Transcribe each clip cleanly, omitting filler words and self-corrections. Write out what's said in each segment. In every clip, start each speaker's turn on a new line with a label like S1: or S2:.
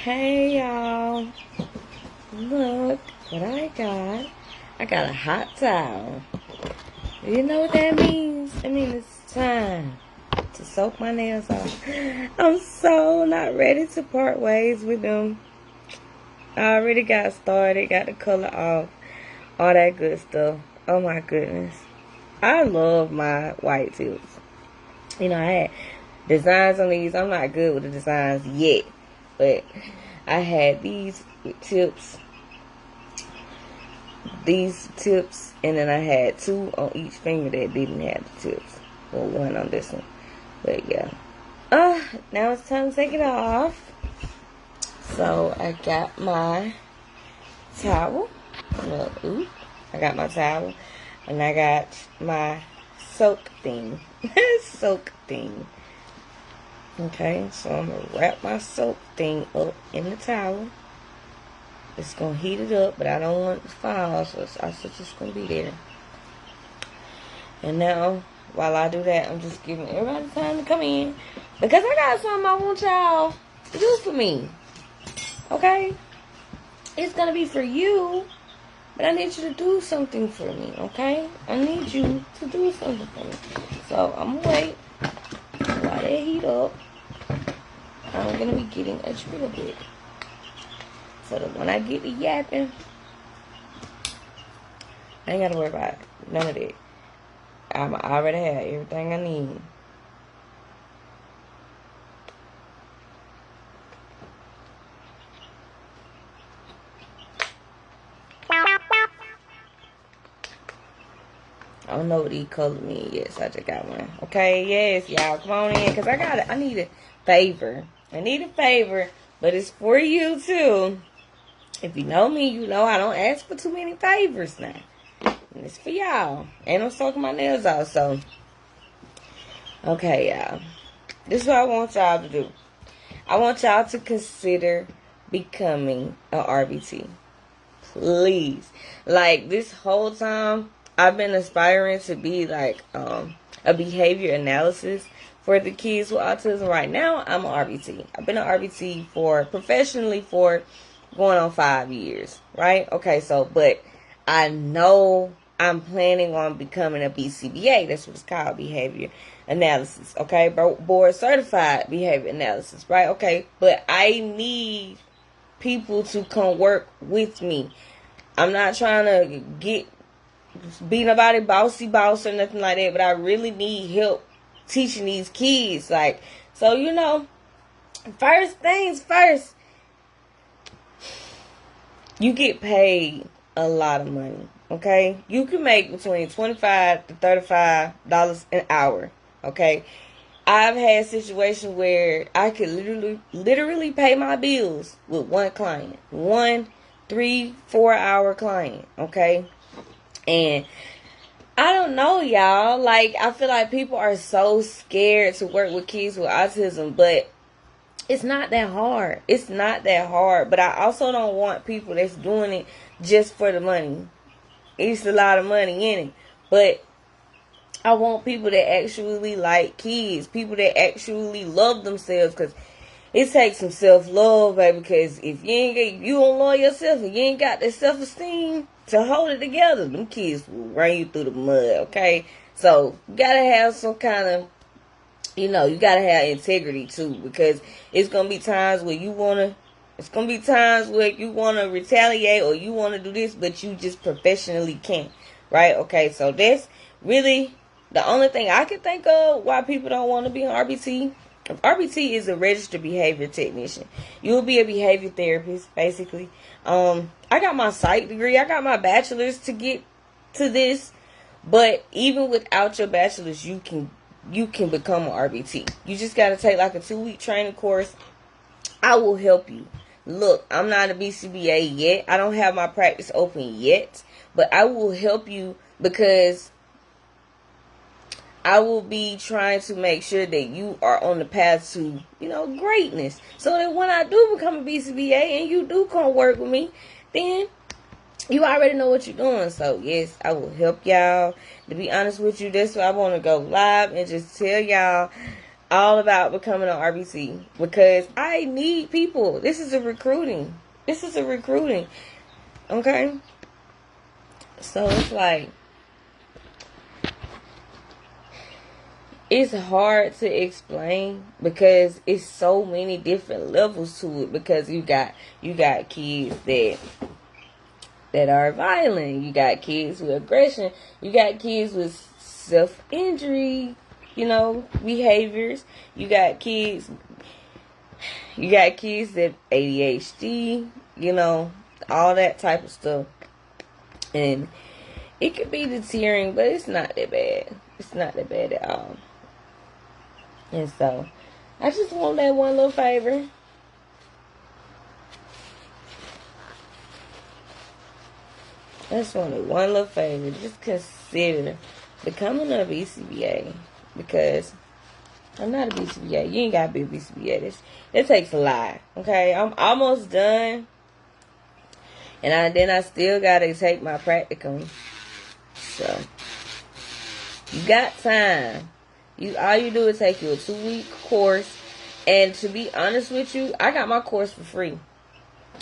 S1: Hey y'all, look what I got. I got a hot towel. You know what that means? It means it's time to soak my nails off. I'm so not ready to part ways with them. I already got started, got the color off, all that good stuff. Oh my goodness. I love my white tips. You know, I had designs on these. I'm not good with the designs yet, but I had these tips, and then I had two on each finger that didn't have the tips. Well, one on this one. But yeah. Now it's time to take it off. So I got my towel. I got my towel. And I got my soak thing. Soak thing. Okay, so I'm going to wrap my soap thing up in the towel. It's going to heat it up, but I don't want it to fall, so it's also just going to be there. And now, while I do that, I'm just giving everybody time to come in, because I got something I want y'all to do for me. Okay? It's going to be for you, but I need you to do something for me, okay? I need you to do something for me. So, I'm going to wait while they heat up. I'm going to be getting a drill bit, so that when I get to yapping, I ain't got to worry about none of that. I already have everything I need. I don't know what these colors mean. Yes, I just got one. Okay, yes, y'all, come on in, because I need a favor. I need a favor, but it's for you, too. If you know me, you know I don't ask for too many favors now. And it's for y'all. And I'm soaking my nails off, so. Okay, y'all. This is what I want y'all to do. I want y'all to consider becoming an RBT. Please. Like, this whole time, I've been aspiring to be, like, a behavior analysis for the kids with autism. Right now, I'm an RBT. I've been an RBT professionally for going on 5 years, right? Okay, so, but I know I'm planning on becoming a BCBA. That's what it's called, behavior analysis, okay? Board certified behavior analysis, right? Okay, but I need people to come work with me. I'm not trying to be nobody bossy boss or nothing like that, but I really need help teaching these kids. Like, so, you know, first things first, you get paid a lot of money, okay? You can make between $25 to $35 an hour, okay? I've had situations where I could literally pay my bills with one client. 1 3-4 hour client, okay? And I don't know, y'all. Like, I feel like people are so scared to work with kids with autism, but it's not that hard. It's not that hard. But I also don't want people that's doing it just for the money. It's a lot of money in it. But I want people that actually like kids. People that actually love themselves. Because it takes some self-love, baby. Because if you don't love yourself and you ain't got that self-esteem to hold it together, them kids will run you through the mud, okay? So, you gotta have some kind of, you know, you gotta have integrity too, because it's gonna be times where you wanna retaliate or you wanna do this, but you just professionally can't, right? Okay, so that's really the only thing I can think of why people don't want to be an RBT. RBT is a registered behavior technician. You'll be a behavior therapist, basically. I got my psych degree. I got my bachelor's to get to this. But even without your bachelor's, you can become an RBT. You just got to take like a 2-week training course. I will help you. Look, I'm not a BCBA yet. I don't have my practice open yet. But I will help you, because I will be trying to make sure that you are on the path to, you know, greatness. So that when I do become a BCBA and you do come work with me, then you already know what you're doing. So, yes, I will help y'all. To be honest with you, that's why I want to go live and just tell y'all, all about becoming an RBT because I need people. This is a recruiting. Okay? So it's like, it's hard to explain because it's so many different levels to it, because you got kids that are violent, you got kids with aggression, you got kids with self-injury, behaviors, you got kids that ADHD, all that type of stuff. And it could be deterring, but it's not that bad. It's not that bad at all. And so, I just want that one little favor. I just wanted one little favor. Just consider becoming a BCBA. Because I'm not a BCBA. You ain't got to be a BCBA. That takes a lot. Okay? I'm almost done. And then I still got to take my practicum. So, you got time. All you do is take you a 2-week course. And to be honest with you, I got my course for free.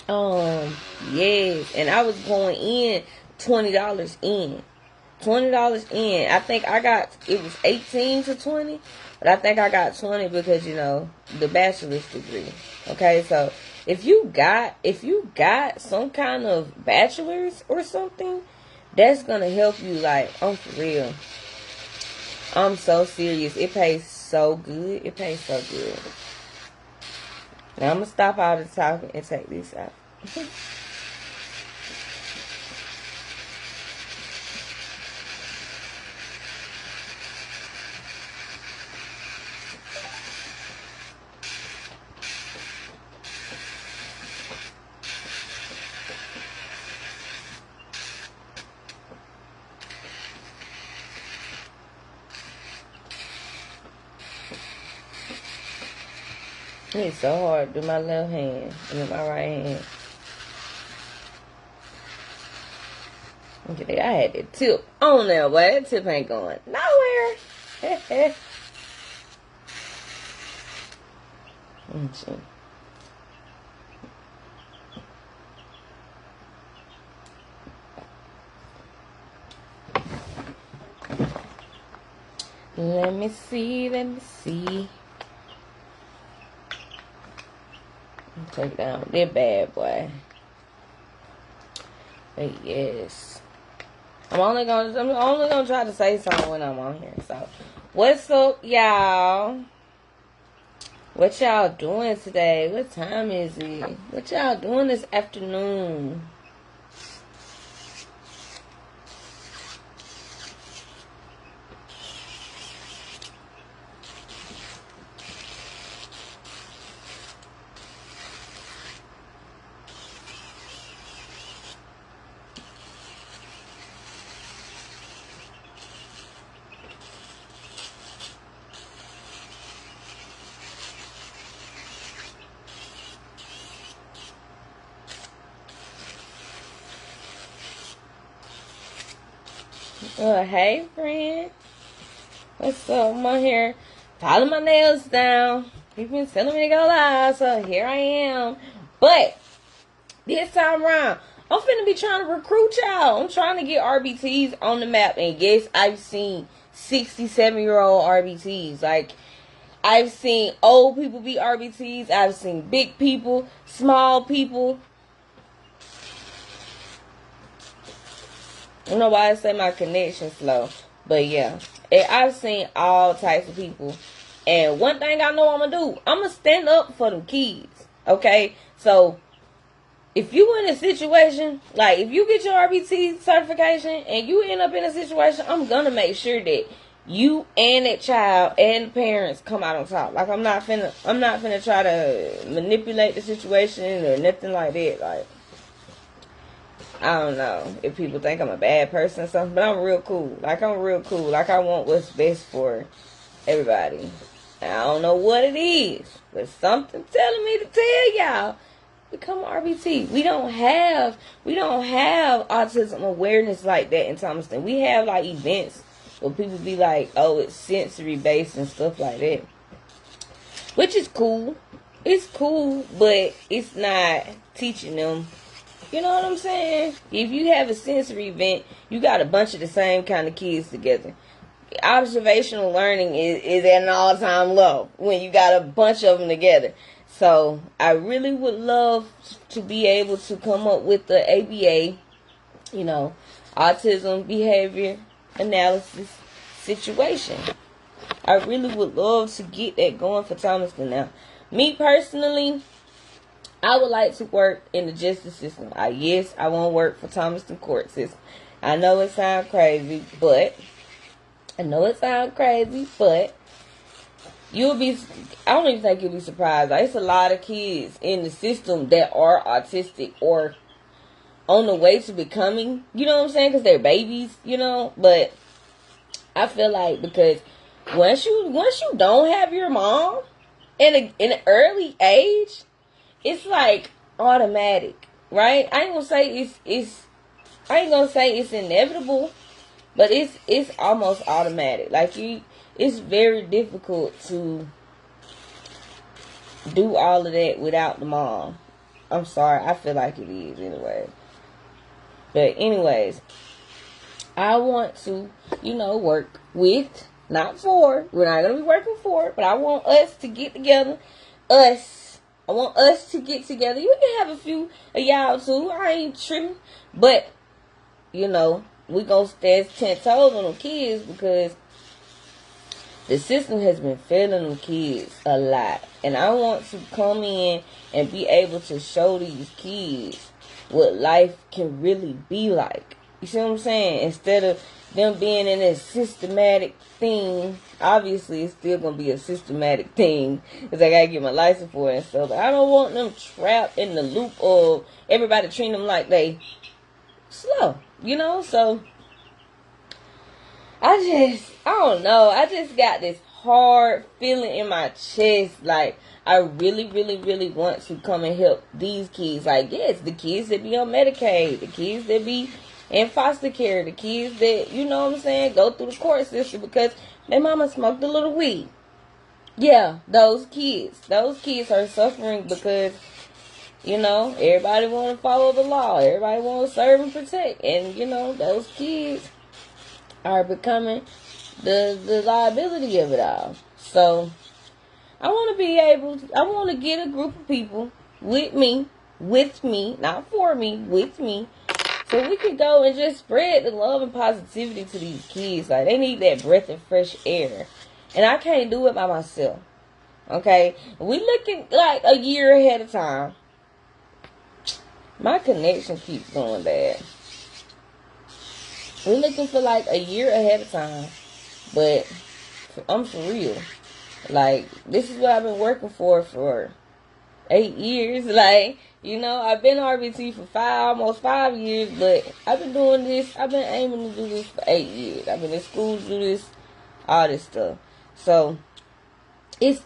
S1: Yes. And I was going in $20 in. $20 in. I think it was 18 to 20. But I think I got 20 because, the bachelor's degree. Okay, so if you got some kind of bachelor's or something, that's gonna help you. Like, I'm for real. I'm so serious. It pays so good. Now I'm gonna stop all the talking and take this out. It's so hard to do my left hand and then my right hand. Okay, I had that tip on there, but that tip ain't going nowhere. Let me see. Take down that bad boy. But yes, I'm only gonna try to say something when I'm on here. So, what's up, y'all? What y'all doing today? What time is it? What y'all doing this afternoon? Hey, friend. What's up? I'm on here filing my nails down. People been telling me to go live, so here I am. But this time around, I'm finna be trying to recruit y'all. I'm trying to get RBTs on the map. And yes, I've seen 67-year-old RBTs. Like, I've seen old people be RBTs. I've seen big people, small people. I don't know why I say my connection's slow. But yeah, I've seen all types of people. And one thing I know I'm going to do, I'm going to stand up for them kids. Okay? So, if you in a situation, like if you get your RBT certification and you end up in a situation, I'm going to make sure that you and that child and the parents come out on top. Like, I'm not finna try to manipulate the situation or nothing like that. Like, I don't know if people think I'm a bad person or something, but I'm real cool. Like, I'm real cool. Like, I want what's best for everybody. And I don't know what it is, but something telling me to tell y'all, become an RBT. We don't have autism awareness like that in Thomaston. We have like events where people be like, oh, it's sensory based and stuff like that. which is cool. It's cool, but it's not teaching them. You know what I'm saying? If you have a sensory event, you got a bunch of the same kind of kids together. Observational learning is at an all-time low when you got a bunch of them together. So I really would love to be able to come up with the ABA, autism behavior analysis situation. I really would love to get that going for Thomaston. Now, me personally, I would like to work in the justice system. Yes, I want to work for Thomaston court system. I know it sounds crazy, but I don't even think you'll be surprised. Like, it's a lot of kids in the system that are autistic or on the way to becoming, you know what I'm saying? Because they're babies, But I feel like because once you don't have your mom in an early age, it's like automatic, right? I ain't gonna say it's inevitable, but it's almost automatic. Like it's very difficult to do all of that without the mom. I'm sorry, I feel like it is anyway. But anyways, I want to, work with, not for. We're not gonna be working for, but I want us to get together. I want us to get together. You can have a few of y'all too. I ain't tripping, but we gonna stand 10 toes on them kids because the system has been failing them kids a lot. And I want to come in and be able to show these kids what life can really be like. You see what I'm saying? Instead of them being in this systematic thing, obviously it's still going to be a systematic thing because I got to get my license for it and stuff. But I don't want them trapped in the loop of everybody treating them like they slow, So I don't know. I just got this hard feeling in my chest. Like, I really, really, really want to come and help these kids. Like, yes, the kids that be on Medicaid, the kids that be in foster care, the kids that, go through the court system because their mama smoked a little weed. Yeah, those kids are suffering because, everybody want to follow the law. Everybody want to serve and protect. And, those kids are becoming the liability of it all. So I want to get a group of people with me, not for me, with me, so we can go and just spread the love and positivity to these kids. Like, they need that breath of fresh air. And I can't do it by myself. Okay? We looking like a year ahead of time. My connection keeps going bad. We're looking for like a year ahead of time. But I'm for real. Like, this is what I've been working for 8 years. Like, I've been RBT for almost 5 years, but I've been doing this. I've been aiming to do this for 8 years. I've been in school to do this, all this stuff. So it's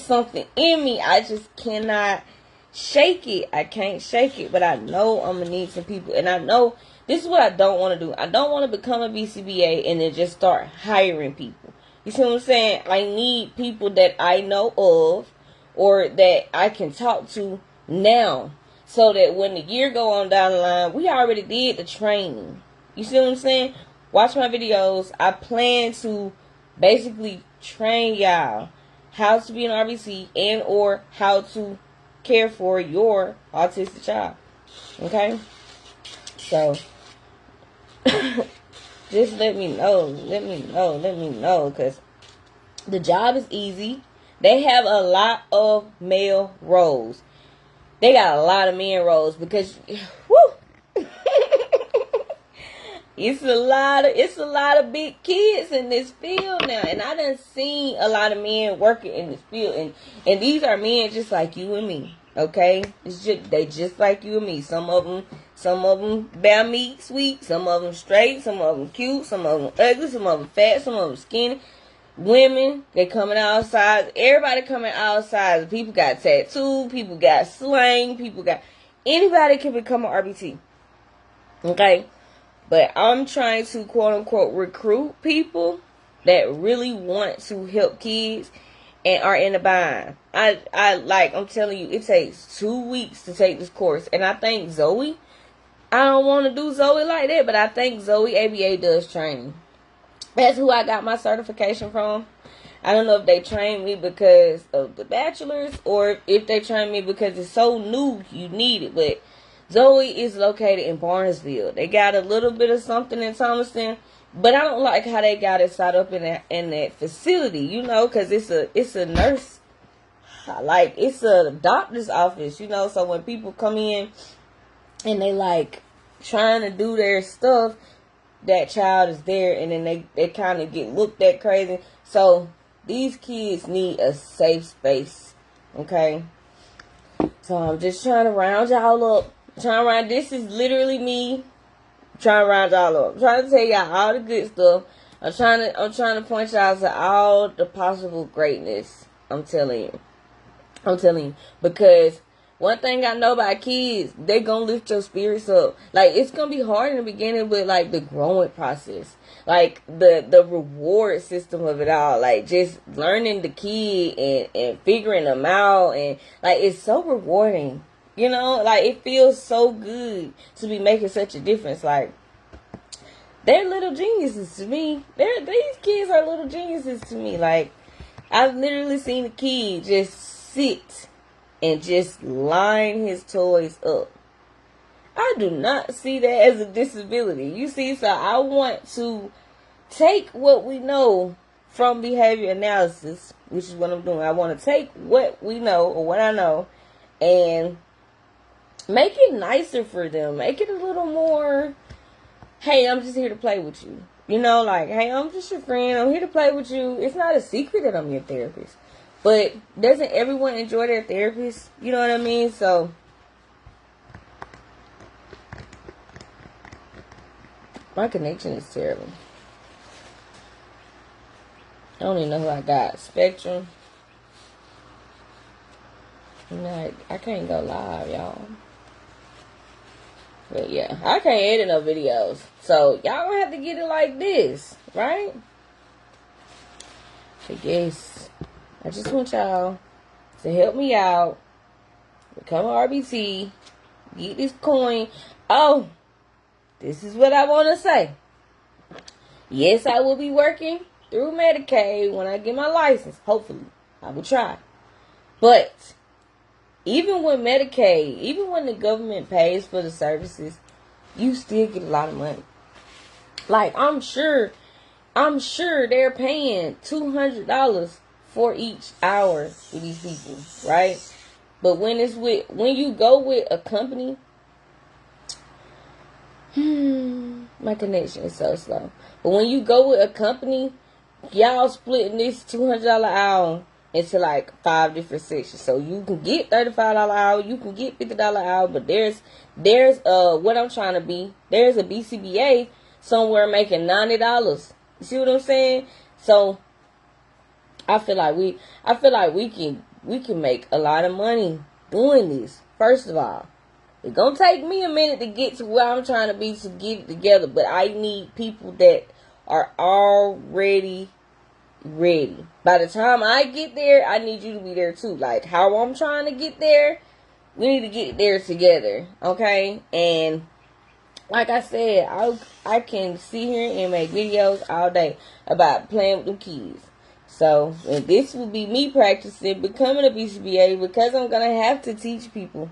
S1: something in me. I just cannot shake it. I can't shake it, but I know I'm gonna need some people, and I know this is what I don't want to do. I don't want to become a BCBA and then just start hiring people. You see what I'm saying? I need people that I know of or that I can talk to now, so that when the year go on down the line, we already did the training. You see what I'm saying? Watch my videos. I plan to basically train y'all how to be an RBC and or how to care for your autistic child. Okay? So just let me know, because the job is easy. They have a lot of male roles. They got a lot of men roles because, whoo, it's a lot of big kids in this field now, and I done seen a lot of men working in this field, and these are men just like you and me. Okay, they just like you and me. Some of them bare meat sweet, some of them straight, some of them cute, some of them ugly, some of them fat, some of them skinny. Women, they coming outside. Everybody coming outside. People got tattooed. People got slang. Anybody can become an RBT. Okay? But I'm trying to, quote unquote, recruit people that really want to help kids and are in a bind. I'm telling you, it takes 2 weeks to take this course. And I think Zoe, I don't want to do Zoe like that, but I think Zoe ABA does training. That's who I got my certification from. I don't know if they trained me because of the bachelor's or if they trained me because it's so new you need it. But Zoe is located in Barnesville. They got a little bit of something in Thomaston, but I don't like how they got it set up in that facility, you know, because it's a nurse, like it's a doctor's office, you know. So when people come in and they like trying to do their stuff, that child is there, and then they kind of get looked at crazy. So these kids need a safe space, okay? So I'm just trying to round y'all up. This is literally me trying to round y'all up. I'm trying to tell y'all all the good stuff. I'm trying to point y'all to all the possible greatness. I'm telling you. Because one thing I know about kids, they gonna lift your spirits up. Like, it's gonna be hard in the beginning, but like the growing process, like the reward system of it all, like just learning the kid and figuring them out, and like it's so rewarding, you know. Like, it feels so good to be making such a difference. Like, they're little geniuses to me. These kids are little geniuses to me. Like, I've literally seen a kid just sit and just line his toys up. I do not see that as a disability. You see, so I want to take what we know from behavior analysis, which is what I'm doing. I want to take what we know, or what I know, and make it nicer for them. Make it a little more, hey, I'm just here to play with you. You know, like, hey, I'm just your friend. I'm here to play with you. It's not a secret that I'm your therapist. But doesn't everyone enjoy their therapist? You know what I mean? So my connection is terrible. I don't even know who I got. Spectrum. I can't go live, y'all. But yeah, I can't edit no videos. So y'all gonna have to get it like this, right? So yes, I just want y'all to help me out. Become an RBT. Get this coin. Oh, this is what I want to say. Yes, I will be working through Medicaid when I get my license. Hopefully. I will try. But even with Medicaid, even when the government pays for the services, you still get a lot of money. Like, I'm sure they're paying $200 for each hour for these people, right? But when you go with a company, my connection is so slow. But when you go with a company, y'all splitting this $200 hour into like 5 different sections. So you can get $35 hour, you can get $50 hour, but there's what I'm trying to be. There's a BCBA somewhere making $90. You see what I'm saying? So I feel like we can make a lot of money doing this. First of all, it's gonna take me a minute to get to where I'm trying to be, to get it together, but I need people that are already ready. By the time I get there, I need you to be there too. Like how I'm trying to get there, we need to get there together, okay? And like I said, I can sit here and make videos all day about playing with the kids. So, and this will be me practicing becoming a BCBA, because I'm going to have to teach people.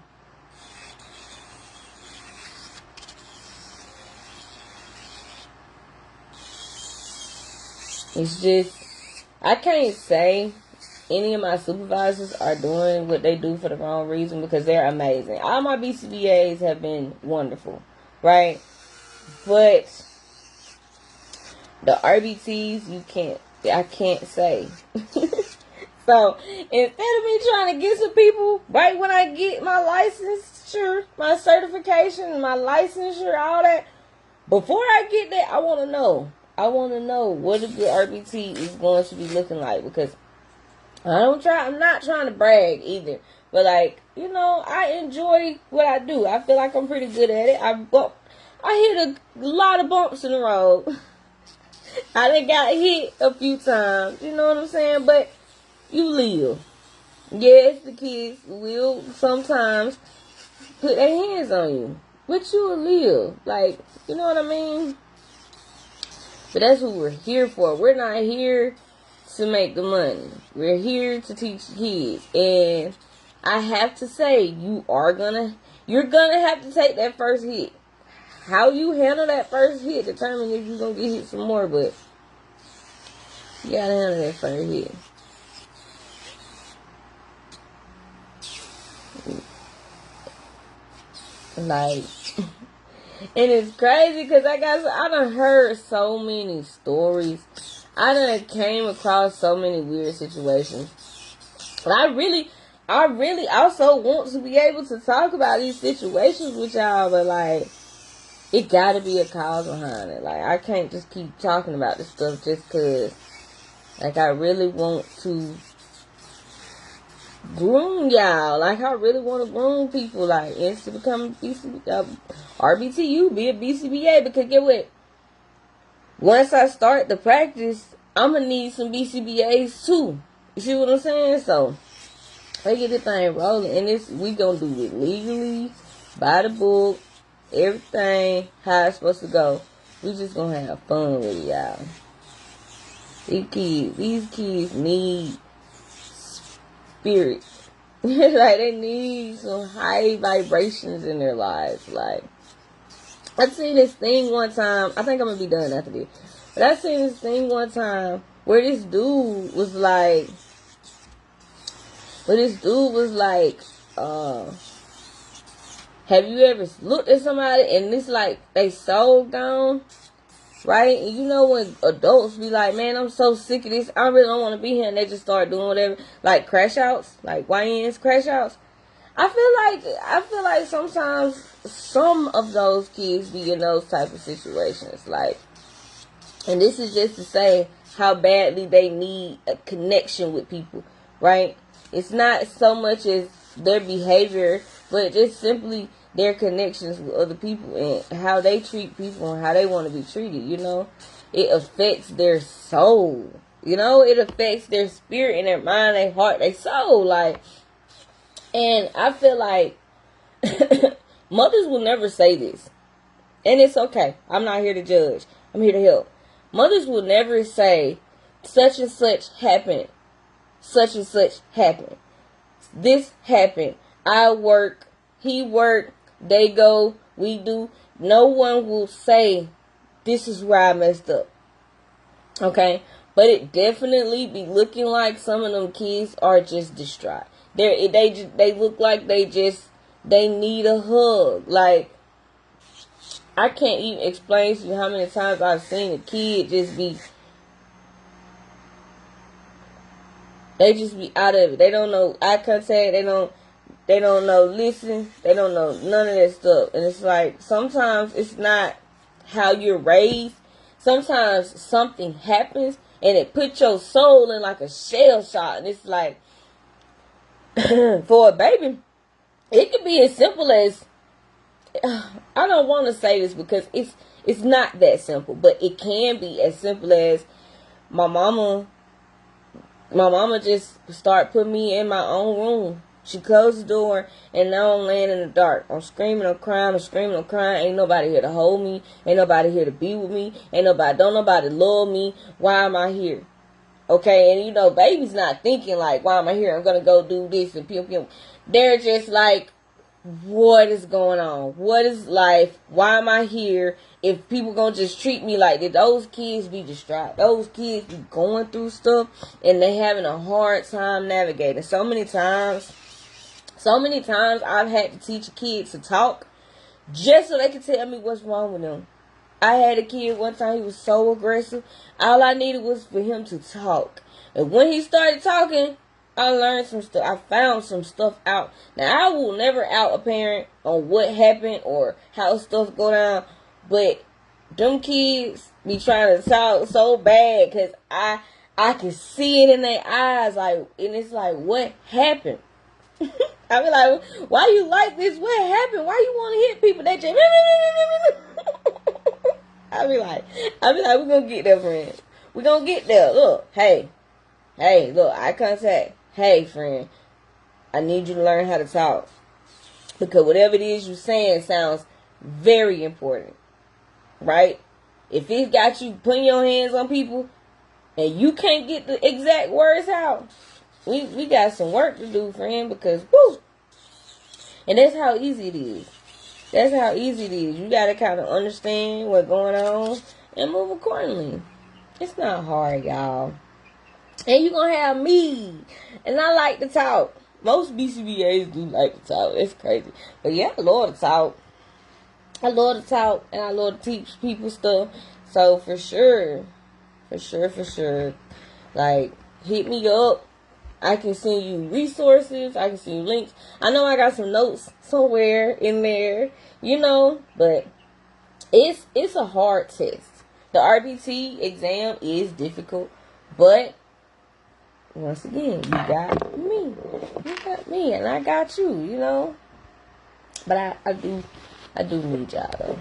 S1: It's just, I can't say any of my supervisors are doing what they do for the wrong reason, because they're amazing. All my BCBAs have been wonderful, right? But the RBTs, I can't say. So instead of me trying to get some people right when I get my licensure, my certification, my licensure, all that, before I get there, I want to know. I want to know what a good RBT is going to be looking like, because I'm not trying to brag either, but like, you know, I enjoy what I do. I feel like I'm pretty good at it. I hit a lot of bumps in the road. I done got hit a few times, you know what I'm saying? But you live. Yes, the kids will sometimes put their hands on you, but you will live. Like, you know what I mean? But that's what we're here for. We're not here to make the money. We're here to teach kids. And I have to say, you're gonna have to take that first hit. How you handle that first hit determines if you're gonna get hit some more, but you gotta handle that first hit. Like, and it's crazy because I done heard so many stories. I done came across so many weird situations. And I really also want to be able to talk about these situations with y'all, but like, it gotta be a cause behind it. Like, I can't just keep talking about this stuff just cause, like, I really want to groom y'all. Like, I really want to groom people, like, and to become RBTU, be a BCBA, because get what? Once I start the practice, I'm gonna need some BCBAs too. You see what I'm saying? So, they get this thing rolling, and we gonna do it legally, by the book, everything, how it's supposed to go. We just gonna have fun with it, y'all. These kids need spirit. Like, they need some high vibrations in their lives. Like, I seen this thing one time. I think I'm gonna be done after this. But I seen this thing one time where this dude was like, have you ever looked at somebody and it's like they soul gone? Right? And you know when adults be like, man, I'm so sick of this. I really don't want to be here. And they just start doing whatever. Like crash outs. Like YNs crash outs. I feel like sometimes some of those kids be in those type of situations. Like, and this is just to say how badly they need a connection with people. Right? It's not so much as their behavior, but just simply their connections with other people and how they treat people and how they want to be treated, you know. It affects their soul, you know. It affects their spirit and their mind, their heart, their soul, like. And I feel like mothers will never say this, and it's okay. I'm not here to judge. I'm here to help. Mothers will never say such and such happened, such and such happened, this happened, I work, he worked, they go, we do. No one will say, this is where I messed up. Okay? But it definitely be looking like some of them kids are just distraught. They look like they need a hug. Like, I can't even explain to you how many times I've seen a kid just be out of it. They don't know eye contact. They don't know listen. They don't know none of that stuff. And it's like, sometimes it's not how you're raised. Sometimes something happens and it puts your soul in like a shell shock. And it's like, for a baby, it could be as simple as, I don't want to say this because it's not that simple, but it can be as simple as my mama just started putting me in my own room. She closed the door, and now I'm laying in the dark. I'm screaming, I'm crying, Ain't nobody here to hold me. Ain't nobody here to be with me. Don't nobody love me. Why am I here? Okay, and you know, baby's not thinking like, why am I here? I'm going to go do this and pew pew. They're just like, what is going on? What is life? Why am I here? If people gonna just treat me like that, those kids be distraught. Those kids be going through stuff and they having a hard time navigating. So many times I've had to teach a kid to talk just so they can tell me what's wrong with them. I had a kid one time, he was so aggressive. All I needed was for him to talk. And when he started talking, I learned some stuff. I found some stuff out. Now, I will never out a parent on what happened or how stuff go down. But them kids be trying to talk so bad because I can see it in their eyes. Like, and it's like, what happened? I be like, why you like this? What happened? Why you want to hit people? They just I be like, we're going to get there, friends. We're going to get there. Look, hey. Hey, look, eye contact. Hey, friend, I need you to learn how to talk. Because whatever it is you're saying sounds very important. Right? If it's got you putting your hands on people and you can't get the exact words out, we got some work to do, friend, because, woo! And that's how easy it is. That's how easy it is. You got to kind of understand what's going on and move accordingly. It's not hard, y'all. And you're going to have me. And I like to talk. Most BCBAs do like to talk. It's crazy. But yeah, I love to talk. I love to talk. And I love to teach people stuff. So for sure. Like, hit me up. I can send you resources. I can send you links. I know I got some notes somewhere in there. But it's a hard test. The RBT exam is difficult. But once again, you got me. You got me, and I got you, But I do need y'all, though.